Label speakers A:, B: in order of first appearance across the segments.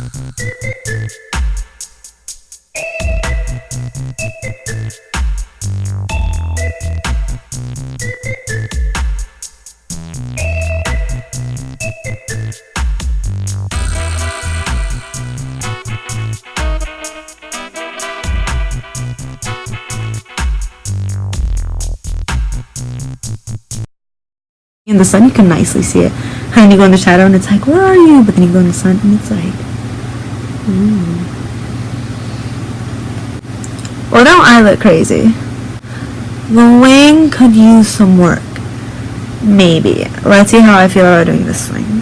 A: In the sun you can nicely see it. And then you go in the shadow and it's like, where are you? But then you go in the sun and it's like, ooh. Well, don't I look crazy? The wing could use some work. Maybe. Let's see how I feel about doing this wing.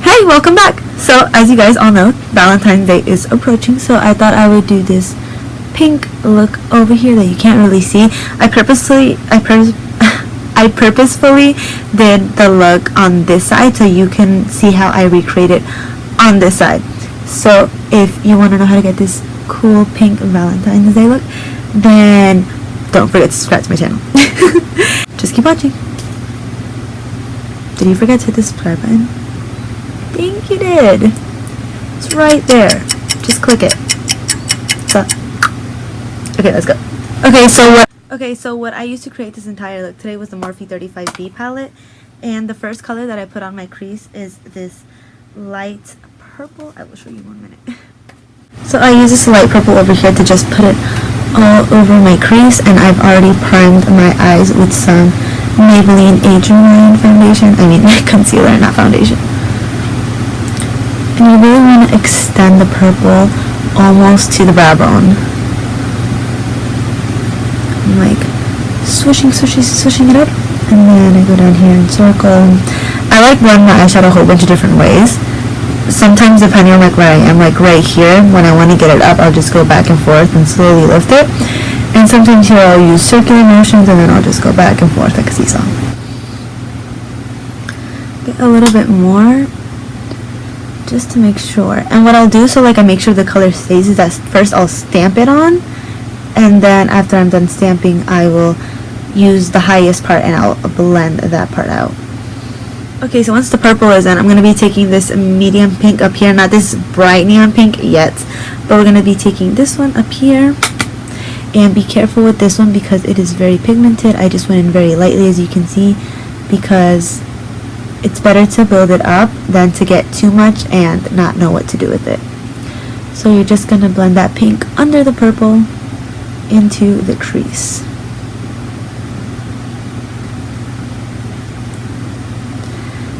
A: Hey, welcome back. So as you guys all know, Valentine's Day is approaching, so I thought I would do this pink look over here that you can't really see. I purposefully did the look on this side so you can see how I recreated on this side. So if you want to know how to get this cool pink Valentine's Day look, then don't forget to subscribe to my channel. Just keep watching. Did you forget to hit the subscribe button? I think you did. It's right there. Just click it. So, okay, let's go. Okay, so what I used to create this entire look today was the Morphe 35B palette, and the first color that I put on my crease is this light purple. I will show you in 1 minute. So I use this light purple over here to just put it all over my crease, and I've already primed my eyes with some Maybelline GRWM foundation. I mean concealer, not foundation. And you really want to extend the purple almost to the brow bone. I'm like swishing it up, and then I go down here and circle. I like blending my eyeshadow a whole bunch of different ways. Sometimes depending on like where I am, like right here, when I want to get it up, I'll just go back and forth and slowly lift it. And sometimes here I'll use circular motions, and then I'll just go back and forth like a seesaw. Get a little bit more, just to make sure. And what I'll do, so like I make sure the color stays, is that first I'll stamp it on, and then after I'm done stamping, I will use the highest part and I'll blend that part out. Okay, so once the purple is in, I'm going to be taking this medium pink up here, not this bright neon pink yet, but we're going to be taking this one up here. And be careful with this one because it is very pigmented. I just went in very lightly, as you can see, because it's better to build it up than to get too much and not know what to do with it. So you're just going to blend that pink under the purple into the crease.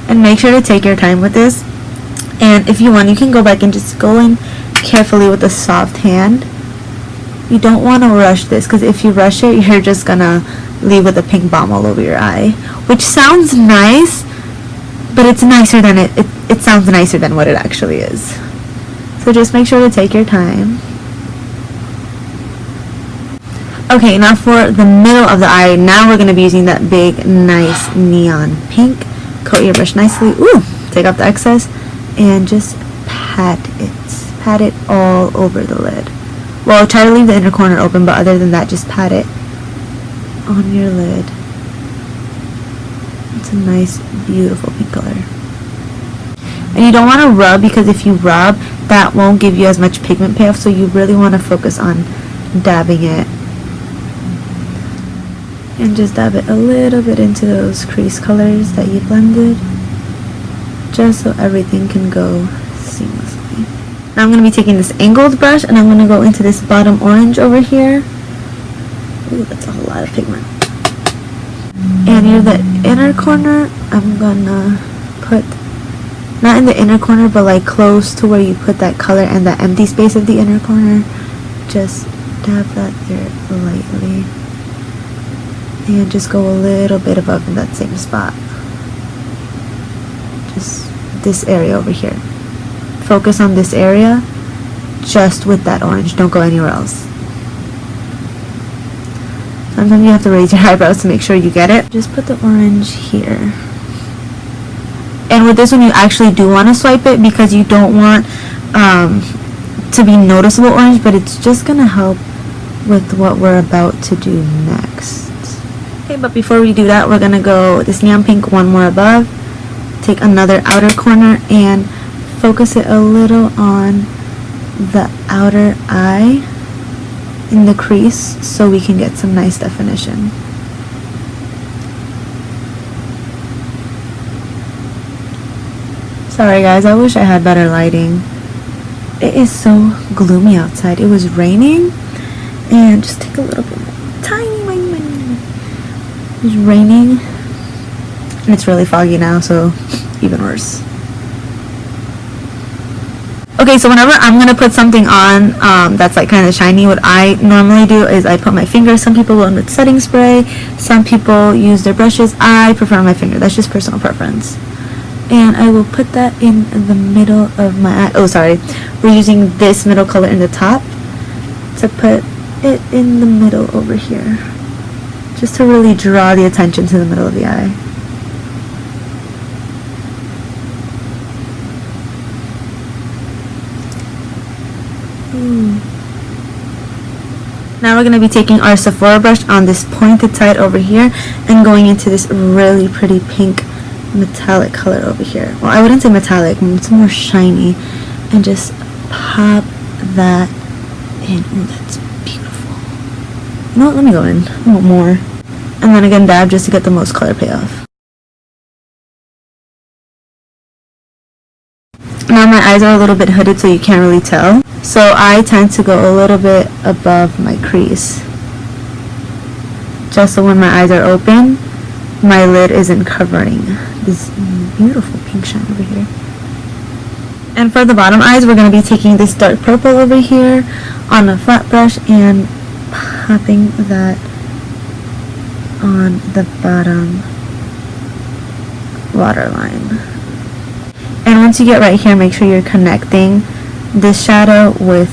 A: And make sure to take your time with this, and if you want, you can go back and just go in carefully with a soft hand. You don't want to rush this, because if you rush it, you're just gonna leave with a pink bomb all over your eye, which sounds nice, but it's nicer than it sounds nicer than what it actually is. So just make sure to take your time. Okay, now for the middle of the eye, now we're going to be using that big, nice neon pink. Coat your brush nicely. Ooh! Take off the excess and just pat it. Pat it all over the lid. Well, try to leave the inner corner open, but other than that, just pat it on your lid. It's a nice, beautiful pink color. And you don't want to rub, because if you rub, that won't give you as much pigment payoff, so you really want to focus on dabbing it. And just dab it a little bit into those crease colors that you blended, just so everything can go seamlessly. Now I'm going to be taking this angled brush, and I'm going to go into this bottom orange over here. Ooh, that's a whole lot of pigment. And near the inner corner, I'm going to put, not in the inner corner, but like close to where you put that color and that empty space of the inner corner, just dab that there lightly. And just go a little bit above in that same spot. Just this area over here. Focus on this area just with that orange. Don't go anywhere else. Sometimes you have to raise your eyebrows to make sure you get it. Just put the orange here. And with this one, you actually do want to swipe it, because you don't want to be noticeable orange, but it's just going to help with what we're about to do next. Okay, but before we do that, we're going to go this neon pink one more above, take another outer corner and focus it a little on the outer eye in the crease so we can get some nice definition. Sorry guys, I wish I had better lighting. It is so gloomy outside. It was raining, and just take a little bit more. Tiny. It's raining, and it's really foggy now, so even worse. Okay, so whenever I'm gonna put something on that's like kind of shiny, what I normally do is I put my finger. Some people go in with setting spray, some people use their brushes. I prefer my finger. That's just personal preference. And I will put that in the middle of my eye. Oh, sorry. We're using this middle color in the top to put it in the middle over here, just to really draw the attention to the middle of the eye. Now we're going to be taking our Sephora brush on this pointed side over here and going into this really pretty pink metallic color over here. Well, I wouldn't say metallic, it's more shiny, and just pop that in. Oh, that's beautiful. You know what, let me go in. I want more. And then again, dab just to get the most color payoff. Now my eyes are a little bit hooded, so you can't really tell. So I tend to go a little bit above my crease, just so when my eyes are open, my lid isn't covering this beautiful pink shine over here. And for the bottom eyes, we're going to be taking this dark purple over here on a flat brush and popping that on the bottom waterline. And once you get right here, make sure you're connecting this shadow with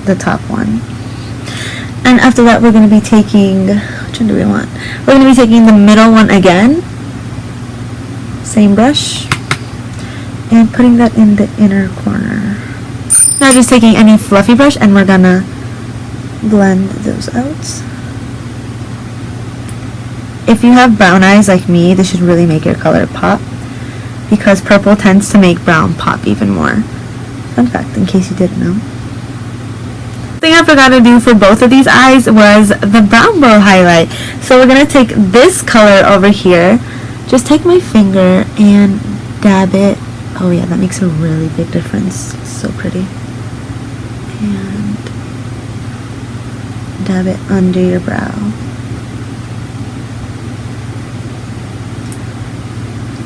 A: the top one. And after that, we're going to be taking, which one do we want? We're going to be taking the middle one again, same brush, and putting that in the inner corner. Now just taking any fluffy brush, and we're going to blend those out. If you have brown eyes like me, this should really make your color pop, because purple tends to make brown pop even more. Fun fact, in case you didn't know. The thing I forgot to do for both of these eyes was the brown bow highlight. So we're going to take this color over here, just take my finger and dab it. Oh yeah, that makes a really big difference. It's so pretty. And dab it under your brow.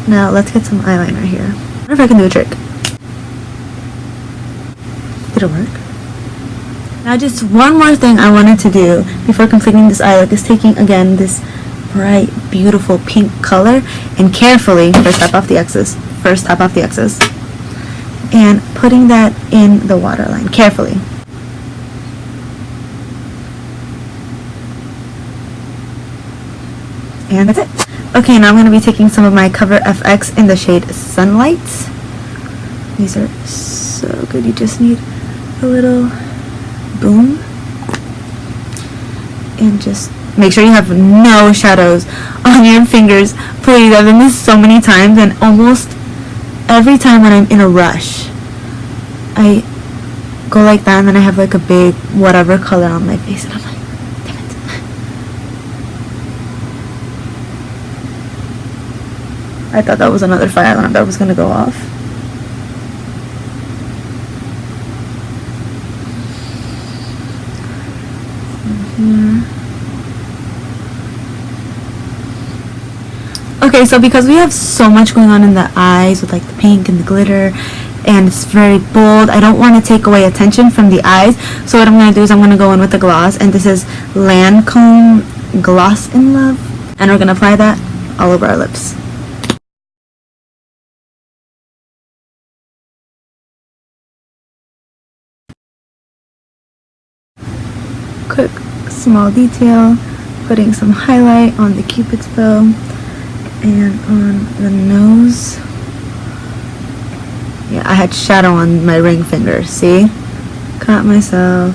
A: Now let's get some eyeliner here. I wonder if I can do a trick. Did it work? Now just one more thing I wanted to do before completing this eye look is taking again this bright, beautiful pink color and carefully, first tap off the excess, and putting that in the waterline, carefully. And that's it. Okay, now I'm going to be taking some of my Cover FX in the shade Sunlight. These are so good, you just need a little boom. And just make sure you have no shadows on your fingers. Please, I've done this so many times, and almost every time when I'm in a rush, I go like that, and then I have like a big whatever color on my face, and I'm like, damn it. I thought that was another fire alarm that was going to go off. Okay, so because we have so much going on in the eyes with like the pink and the glitter, and it's very bold, I don't want to take away attention from the eyes. So what I'm going to do is I'm going to go in with the gloss, and this is Lancome Gloss in Love, and we're going to apply that all over our lips. Quick small detail, putting some highlight on the cupid's bow and on the nose. Yeah, I had shadow on my ring finger, see? Caught myself.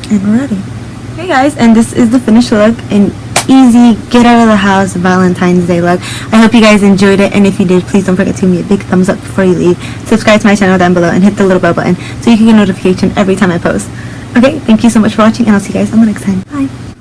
A: And we're ready. Hey guys, and this is the finished look. An easy get out of the house Valentine's Day look. I hope you guys enjoyed it, and if you did, please don't forget to give me a big thumbs up before you leave. Subscribe to my channel down below and hit the little bell button so you can get a notification every time I post. Okay, thank you so much for watching, and I'll see you guys on the next time. Bye.